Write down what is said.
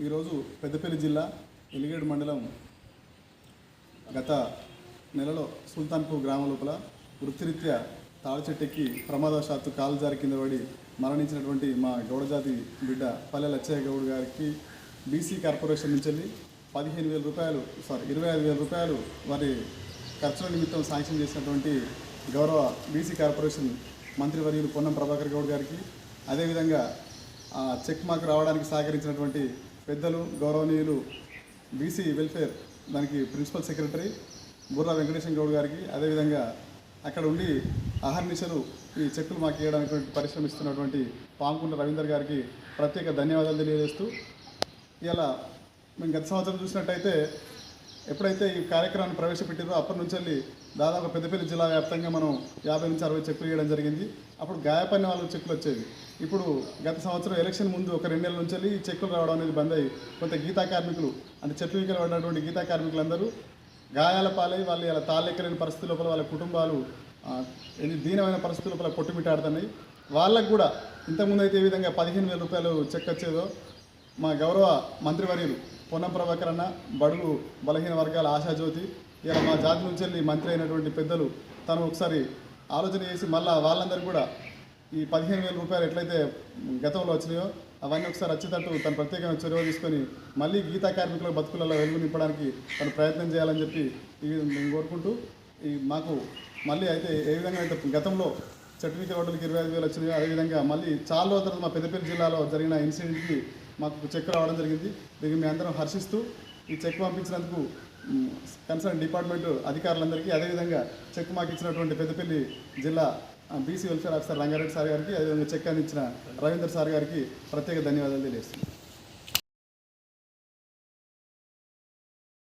ఈరోజు పెద్దపల్లి జిల్లా ఎలిగేడు మండలం గత నెలలో సుల్తాన్పూర్ గ్రామం లోపల వృత్తిరీత్యా తాడి చెట్టెక్కి ప్రమాదవశాత్తు కాలు జారి కింద పడి మరణించినటువంటి మా గౌడ జాతి బిడ్డ పల్లె లచ్చయ్య గౌడ్ గారికి బీసీ కార్పొరేషన్ నుంచి వెళ్ళి 15,000 రూపాయలు 25,000 రూపాయలు వారి ఖర్చుల నిమిత్తం శాంక్షన్ చేసినటువంటి గౌరవ బీసీ కార్పొరేషన్ మంత్రివర్యులు పొన్నం ప్రభాకర్ గౌడ్ గారికి, అదేవిధంగా చెక్ మాకు రావడానికి సహకరించినటువంటి పెద్దలు గౌరవనీయులు బీసీ వెల్ఫేర్ దానికి ప్రిన్సిపల్ సెక్రటరీ బుర్రా వెంకటేశ్వర గౌడ్ గారికి, అదేవిధంగా అక్కడ ఉండి అహర్నిశలు ఈ చెక్కులు మాకు ఇవ్వడానికి పరిశ్రమిస్తున్నటువంటి పాముకుంట రవీందర్ గారికి ప్రత్యేక ధన్యవాదాలు తెలియజేస్తూ, ఇలా మేము గత సంవత్సరం చూసినట్టయితే ఎప్పుడైతే ఈ కార్యక్రమాన్ని ప్రవేశపెట్టారో అప్పటి నుంచి వెళ్ళి దాదాపు పెద్దపల్లి జిల్లా వ్యాప్తంగా మనం 50 నుంచి 60 చెక్కులు ఇవ్వడం జరిగింది. అప్పుడు గాయపడిన వాళ్ళు చెక్కులు వచ్చేవి. ఇప్పుడు గత సంవత్సరం ఎలక్షన్ ముందు ఒక 2 నెలల నుంచి వెళ్ళి ఈ చెక్కులు రావడం అనేది బంద్ అయ్యి కొంత గీతా కార్మికులు అంటే చెట్లు వీకలు పడినటువంటి గీతా కార్మికులందరూ గాయాల పాలై వాళ్ళు ఇలా తాళ్ళెక్కలేని పరిస్థితి లోపల వాళ్ళ కుటుంబాలు దీనమైన పరిస్థితి లోపల కొట్టుమిట్టాడుతున్నాయి. వాళ్ళకు కూడా ఇంతకుముందు అయితే ఏ విధంగా 15,000 రూపాయలు చెక్ వచ్చేదో మా గౌరవ మంత్రివర్యులు పొన్నం ప్రభాకర్ అన్న బడుగు బలహీన వర్గాల ఆశాజ్యోతి ఇలా మా జాతి నుంచి వెళ్ళి మంత్రి అయినటువంటి పెద్దలు తను ఒకసారి ఆలోచన చేసి మళ్ళీ వాళ్ళందరూ కూడా ఈ 15,000 రూపాయలు ఎట్లయితే గతంలో వచ్చినాయో అవన్నీ ఒకసారి వచ్చేటట్టు తను ప్రత్యేకంగా చొరవ తీసుకొని మళ్ళీ గీతా కార్మికుల బతుకులలో వెలుగు నింపడానికి తను ప్రయత్నం చేయాలని చెప్పి మేము కోరుకుంటూ మాకు మళ్ళీ అయితే ఏ విధంగా అయితే గతంలో సర్టిఫికేట్ హోటల్కి 25,000 వచ్చినాయో అదేవిధంగా మళ్ళీ చాలా రోజుల తర్వాత మా పెద్దపల్లి జిల్లాలో జరిగిన ఇన్సిడెంట్కి మాకు చెక్ రావడం జరిగింది. దీన్ని మేము అందరం హర్షిస్తూ ఈ చెక్ పంపించినందుకు కన్సర్న్ డిపార్ట్మెంట్ అధికారులందరికీ, అదేవిధంగా చెక్ మాకు ఇచ్చినటువంటి పెద్దపల్లి జిల్లా BC welfare officer Rangareddy sir గారికి, అదేవిధంగా చెక్ అందించిన రవీందర్ సార్ గారికి ప్రత్యేక ధన్యవాదాలు తెలియజేస్తున్నాను.